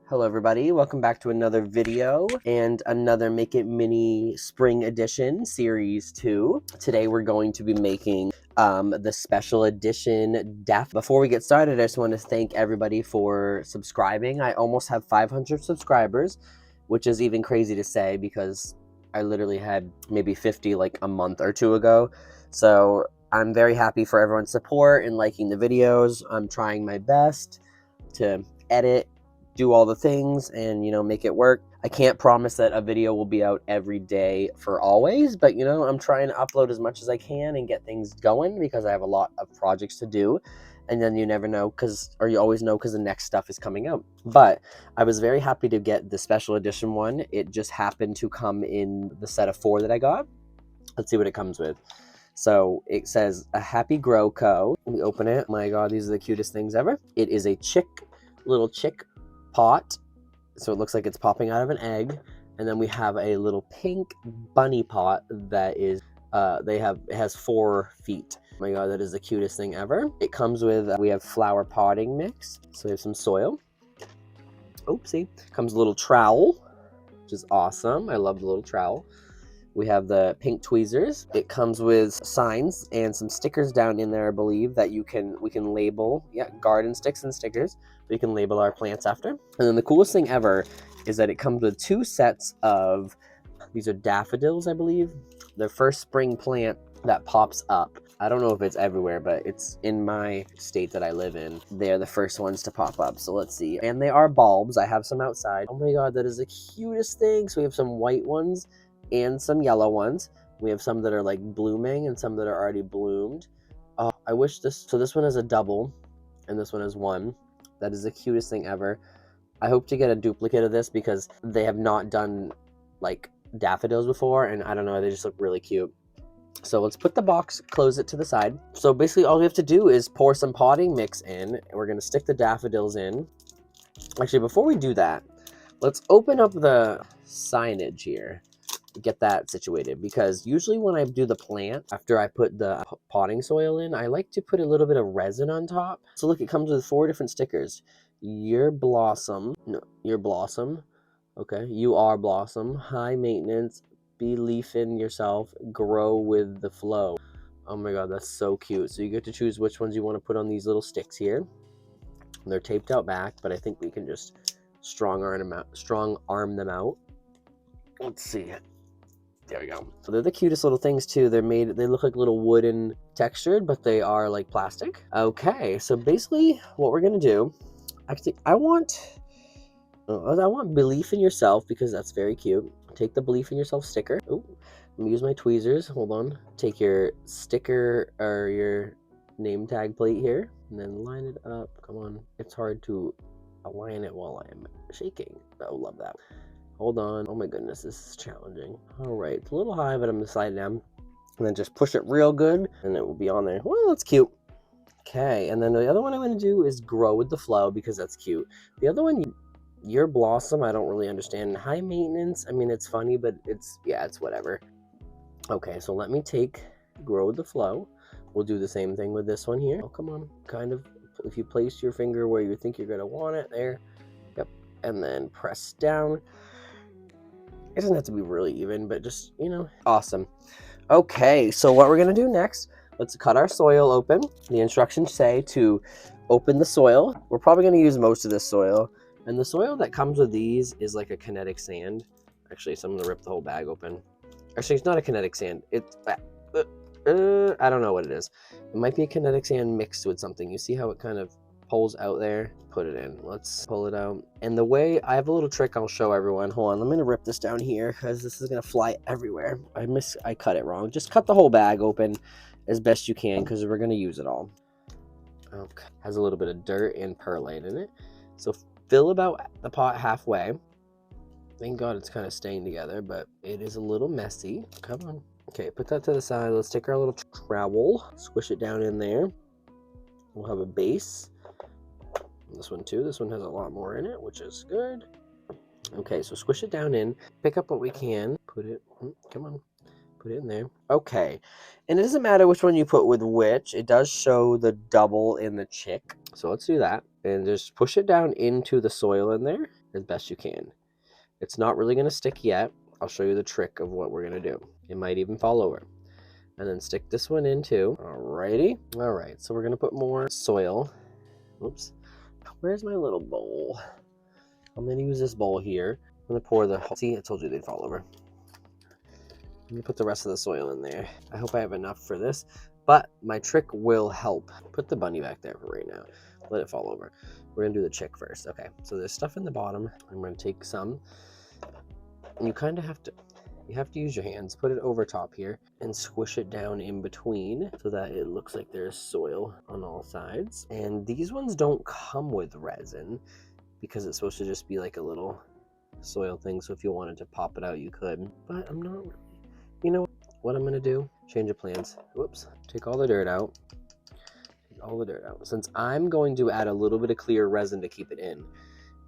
Hello everybody, welcome back to another video and another Make It Mini Spring Edition Series 2. Today we're going to be making the special edition Daffodils. Before we get started, I just want to thank everybody for subscribing. I almost have 500 subscribers, which is even crazy to say because I literally had maybe 50 like a month or two ago. So I'm very happy for everyone's support and liking the videos. I'm trying my best to edit, do all the things, and make it work. I can't promise that a video will be out every day for always, but I'm trying to upload as much as I can and get things going because I have a lot of projects to do, and then you never know you always know because the next stuff is coming out. But I was very happy to get the special edition one. It just happened to come in the set of 4 that I got. Let's see what it comes with. So it says a Happy Grow Co. We open it. Oh my god, these are the cutest things ever. It is a little chick pot, so it looks like it's popping out of an egg, and then we have a little pink bunny pot that is it has 4 feet. Oh my god, that is the cutest thing ever. It comes with we have flower potting mix, so we have some soil. Oopsie. Comes a little trowel, which is awesome. I love the little trowel. We have the pink tweezers. It comes with signs and some stickers down in there, I believe, that we can label. Yeah, garden sticks and stickers. We can label our plants after. And then the coolest thing ever is that it comes with 2 sets of, these are daffodils, I believe. The first spring plant that pops up. I don't know if it's everywhere, but it's in my state that I live in. They're the first ones to pop up. So let's see. And they are bulbs. I have some outside. Oh my god, that is the cutest thing. So we have some white ones and some yellow ones. We have some that are like blooming and some that are already bloomed. Oh, I wish this one is a double and this one is 1. That is the cutest thing ever. I hope to get a duplicate of this because they have not done like daffodils before, and I don't know, they just look really cute. So let's put the box, close it to the side. So basically all we have to do is pour some potting mix in, and we're going to stick the daffodils in. Actually, before we do that, let's open up the signage here. Get that situated, because usually when I do the plant, after I put the potting soil in, I like to put a little bit of resin on top. So look, it comes with 4 different stickers. Your blossom, okay, you are blossom, high maintenance, believe in yourself, grow with the flow. Oh my god, that's so cute. So you get to choose which ones you want to put on these little sticks here. They're taped out back, but I think we can just strong arm them out. Let's see. There we go. So they're the cutest little things too. They look like little wooden textured, but they are like plastic. Okay, so basically what we're gonna do, actually I want belief in yourself because that's very cute. Take the belief in yourself sticker. Oh, let me use my tweezers. Hold on. Take your sticker or your name tag plate here and then line it up. Come on. It's hard to align it while I'm shaking. Oh, love that. Hold on. Oh my goodness, this is challenging. All right, it's a little high, but I'm gonna slide it down. And then just push it real good, and it will be on there. Well, that's cute. Okay, and then the other one I'm gonna do is grow with the flow because that's cute. The other one, your blossom, I don't really understand. High maintenance, I mean, it's funny, but it's whatever. Okay, so let me take grow with the flow. We'll do the same thing with this one here. Oh, come on. Kind of, if you place your finger where you think you're gonna want it, there. Yep, and then press down. It doesn't have to be really even, but just, awesome. Okay, so what we're going to do next, let's cut our soil open. The instructions say to open the soil. We're probably going to use most of this soil. And the soil that comes with these is like a kinetic sand. Actually, so I'm going to rip the whole bag open. Actually, it's not a kinetic sand. It's, I don't know what it is. It might be a kinetic sand mixed with something. You see how it kind of pulls out there? Put it in. Let's pull it out. And the way, I have a little trick I'll show everyone. Hold on, I'm gonna rip this down here because this is gonna fly everywhere. I cut it wrong. Just cut the whole bag open as best you can because we're gonna use it all. Okay. Has a little bit of dirt and perlite in it. So fill about the pot halfway. Thank God it's kind of staying together, but it is a little messy. Come on. Okay, put that to the side. Let's take our little trowel, squish it down in there. We'll have a base. This one too. This one has a lot more in it, which is good. Okay, so squish it down in. Pick up what we can. Put it, come on. Put it in there. Okay. And it doesn't matter which one you put with which. It does show the double in the chick. So let's do that. And just push it down into the soil in there. as best you can. It's not really going to stick yet. I'll show you the trick of what we're going to do. It might even fall over. And then stick this one in too. Alrighty. All right, so we're going to put more soil. Oops. Where's my little bowl? I'm going to use this bowl here. I'm going to pour the whole... See, I told you they'd fall over. I'm going to put the rest of the soil in there. I hope I have enough for this, but my trick will help. Put the bunny back there for right now. Let it fall over. We're going to do the chick first. Okay, so there's stuff in the bottom. I'm going to take some. And you kind of have to... You have to use your hands, put it over top here, and squish it down in between so that it looks like there's soil on all sides. And these ones don't come with resin because it's supposed to just be like a little soil thing. So if you wanted to pop it out, you could. But I'm not really. You know what I'm going to do? Change of plans. Whoops. Take all the dirt out. Take all the dirt out. Since I'm going to add a little bit of clear resin to keep it in,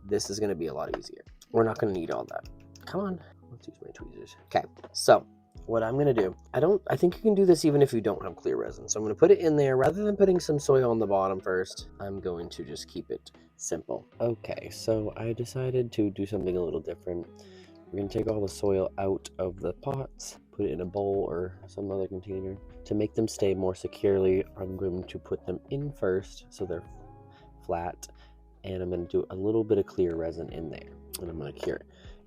this is going to be a lot easier. We're not going to need all that. Come on. Let's use my tweezers. Okay, so what I'm gonna do, I think you can do this even if you don't have clear resin. So I'm gonna put it in there rather than putting some soil on the bottom first. I'm going to just keep it simple. Okay, so I decided to do something a little different. We're gonna take all the soil out of the pots, put it in a bowl or some other container. To make them stay more securely, I'm going to put them in first so they're flat, and I'm gonna do a little bit of clear resin in there, and I'm gonna cure it.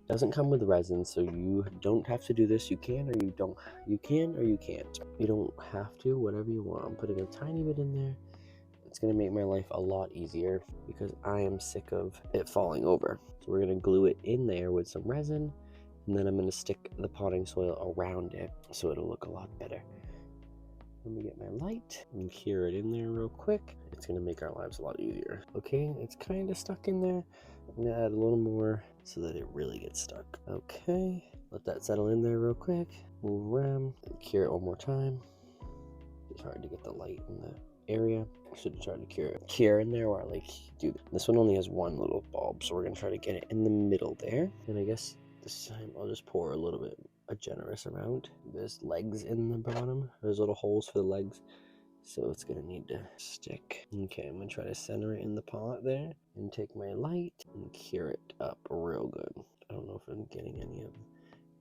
Doesn't come with resin, so you don't have to do this. You can or you don't. You can or you can't. You don't have to, whatever you want. I'm putting a tiny bit in there. It's going to make my life a lot easier because I am sick of it falling over. So we're going to glue it in there with some resin, and then I'm going to stick the potting soil around it so it'll look a lot better. Let me get my light and cure it in there real quick. It's going to make our lives a lot easier. Okay, it's kind of stuck in there. I'm going to add a little more so that it really gets stuck. Okay, let that settle in there real quick. Move around, cure it one more time. It's hard to get the light in the area. I should try to cure in there while I do that. This one only has one little bulb, so we're going to try to get it in the middle there. And I guess this time I'll just pour a little bit, a generous amount. There's legs in the bottom. There's little holes for the legs. So it's gonna need to stick. Okay, I'm gonna try to center it in the pot there and take my light and cure it up real good. I don't know if I'm getting any of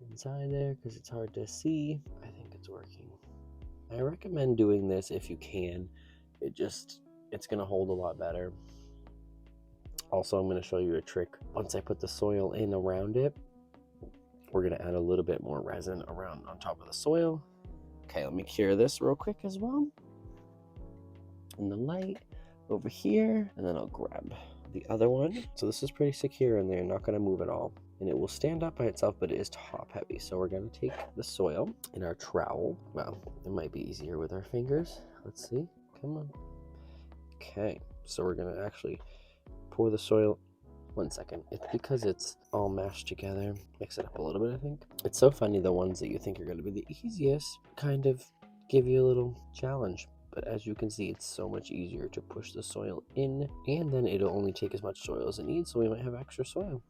inside there because it's hard to see. I think it's working. I recommend doing this if you can. It's gonna hold a lot better. Also, I'm gonna show you a trick. Once I put the soil in around it, we're gonna add a little bit more resin around on top of the soil. Okay, let me cure this real quick as well. And the light over here, and then I'll grab the other one. So this is pretty secure in there, not gonna move at all. And it will stand up by itself, but it is top heavy. So we're gonna take the soil in our trowel. Well, it might be easier with our fingers. Let's see, come on. Okay, so we're gonna actually pour the soil. One second, it's because it's all mashed together. Mix it up a little bit, I think. It's so funny, the ones that you think are gonna be the easiest kind of give you a little challenge. But as you can see, it's so much easier to push the soil in, and then it'll only take as much soil as it needs, so we might have extra soil.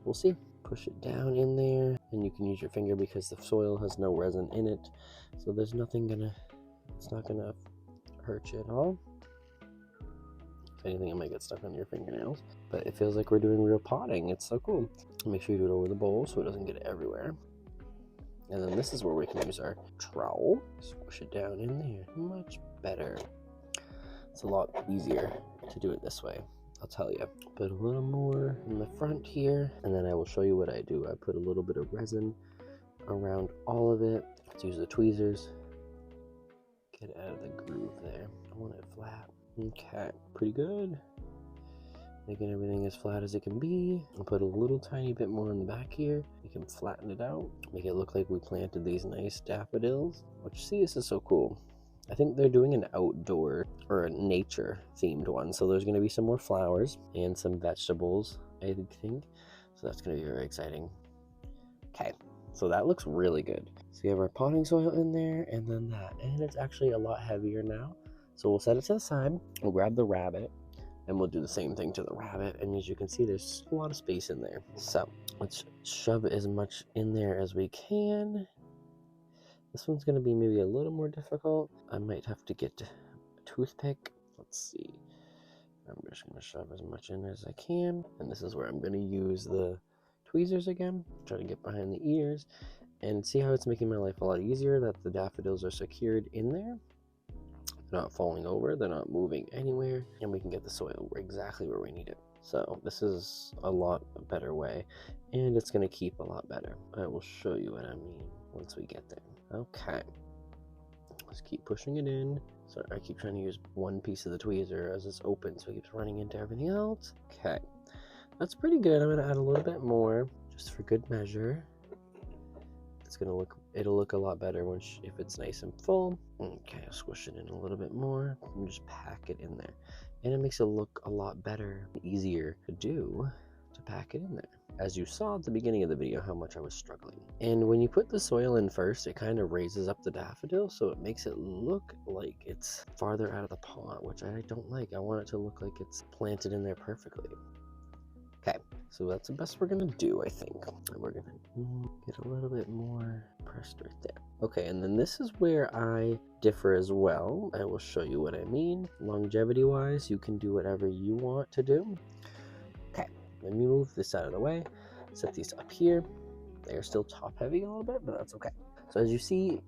We'll see. Push it down in there, and you can use your finger because the soil has no resin in it, so there's nothing it's not gonna hurt you at all. If anything, it might get stuck on your fingernails, but it feels like we're doing real potting. It's so cool. Make sure you do it over the bowl so it doesn't get everywhere. And then this is where we can use our trowel. Squish it down in there. Much better. It's a lot easier to do it this way, I'll tell you. Put a little more in the front here, and then I will show you what I do. I put a little bit of resin around all of it. Let's use the tweezers. Get out of the groove there. I want it flat. Okay, pretty good. Making everything as flat as it can be. I'll put a little tiny bit more in the back here. We can flatten it out. Make it look like we planted these nice daffodils. Which, see, this is so cool. I think they're doing an outdoor or a nature themed one. So there's going to be some more flowers and some vegetables, I think. So that's going to be very exciting. Okay, so that looks really good. So we have our potting soil in there and then that. And it's actually a lot heavier now. So we'll set it to the side. We'll grab the rabbit. And we'll do the same thing to the rabbit. And as you can see, there's a lot of space in there. So let's shove as much in there as we can. This one's gonna be maybe a little more difficult. I might have to get a toothpick. Let's see. I'm just going to shove as much in as I can. And this is where I'm going to use the tweezers again. Try to get behind the ears. And see how it's making my life a lot easier that the daffodils are secured in there. They're not falling over. They're not moving anywhere. And we can get the soil exactly where we need it. So this is a lot better way. And it's going to keep a lot better. I will show you what I mean once we get there. Okay. Let's keep pushing it in. So I keep trying to use one piece of the tweezer as it's open, so it keeps running into everything else. Okay, that's pretty good. I'm gonna add a little bit more, just for good measure. It'll look a lot better if it's nice and full. Okay, I'll squish it in a little bit more and just pack it in there. And it makes it look a lot better, easier to do, to pack it in there. As you saw at the beginning of the video, how much I was struggling. And when you put the soil in first, it kind of raises up the daffodil, so it makes it look like it's farther out of the pot, which I don't like. I want it to look like it's planted in there perfectly. Okay, so that's the best we're gonna do, I think. And we're gonna get a little bit more pressed right there. Okay, and then this is where I differ as well. I will show you what I mean. Longevity-wise, you can do whatever you want to do. Okay, let me move this out of the way. Set these up here. They are still top heavy a little bit, but that's okay. So as you see,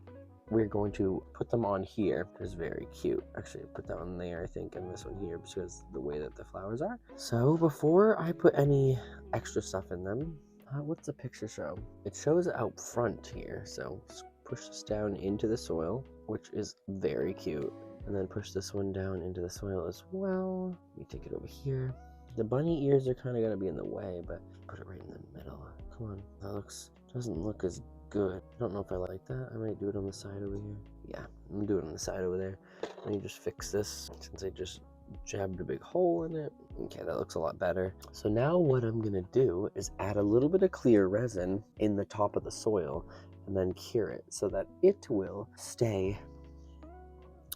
we're going to put them on here. It's very cute. Actually, I put that one there, I think, and this one here because the way that the flowers are. So before I put any extra stuff in them, what's the picture show? It shows out front here. So push this down into the soil, which is very cute. And then push this one down into the soil as well. Let me take it over here. The bunny ears are kind of going to be in the way, but put it right in the middle. Come on, that doesn't look as good. I don't know if I like that. I might do it on the side over here. Yeah, I'm gonna do it on the side over there. Let me just fix this since I just jabbed a big hole in it. Okay, that looks a lot better. So now what I'm gonna do is add a little bit of clear resin in the top of the soil and then cure it so that it will stay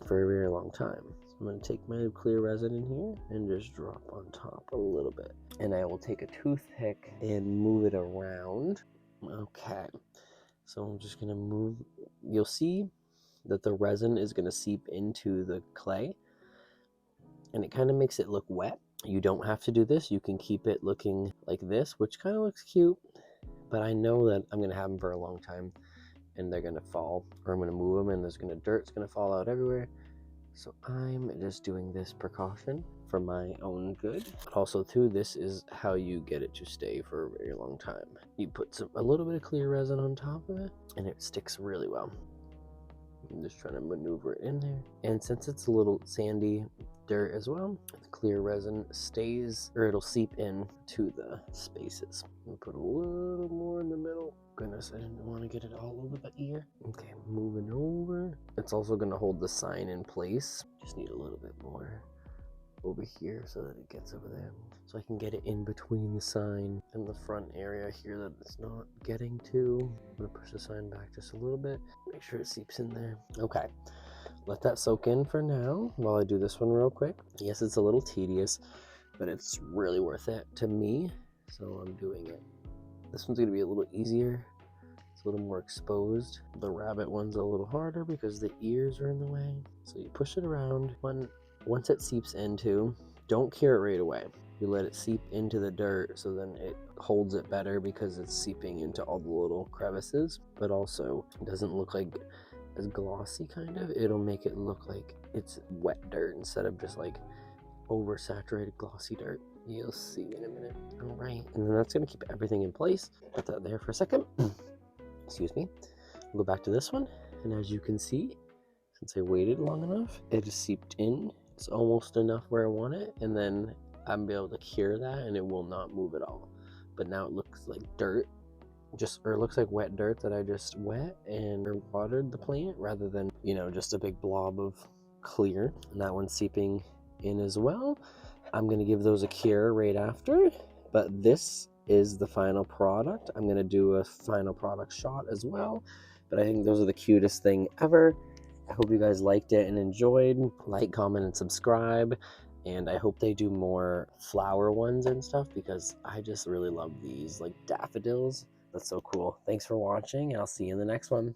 for a very long time. So I'm going to take my clear resin in here and just drop on top a little bit. And I will take a toothpick and move it around. Okay, so I'm just going to move. You'll see that the resin is going to seep into the clay and it kind of makes it look wet. You don't have to do this. You can keep it looking like this, which kind of looks cute, but I know that I'm going to have them for a long time and they're going to fall, or I'm going to move them and dirt's going to fall out everywhere. So I'm just doing this precaution for my own good. But also too, this is how you get it to stay for a very long time. You put a little bit of clear resin on top of it and it sticks really well. I'm just trying to maneuver it in there. And since it's a little sandy dirt as well, the clear resin stays, or it'll seep in to the spaces. I'll put a little more in the middle. Goodness, I didn't want to get it all over the ear. Okay, moving over. It's also going to hold the sign in place. Just need a little bit more over here so that it gets over there. So I can get it in between the sign and the front area here that it's not getting to. I'm going to push the sign back just a little bit. Make sure it seeps in there. Okay, let that soak in for now while I do this one real quick. Yes, it's a little tedious, but it's really worth it to me. So I'm doing it. This one's going to be a little easier. It's a little more exposed. The rabbit one's a little harder because the ears are in the way. So you push it around. Once it seeps into, don't cure it right away. You let it seep into the dirt so then it holds it better because it's seeping into all the little crevices, but also it doesn't look like as glossy kind of. It'll make it look like it's wet dirt instead of just like oversaturated glossy dirt. You'll see in a minute. All right, and then that's gonna keep everything in place. Put that there for a second. Excuse me. We'll go back to this one, and as you can see, since I waited long enough, it just seeped in. It's almost enough where I want it, and then I'm able to cure that, and it will not move at all. But now it looks like dirt, or it looks like wet dirt that I just wet and watered the plant, rather than, you know, just a big blob of clear. And that one's seeping in as well. I'm gonna give those a cure right after, but this is the final product. I'm gonna do a final product shot as well, but I think those are the cutest thing ever. I hope you guys liked it and enjoyed. Like, comment, and subscribe. And I hope they do more flower ones and stuff because I just really love these, like daffodils. That's so cool. Thanks for watching, and I'll see you in the next one.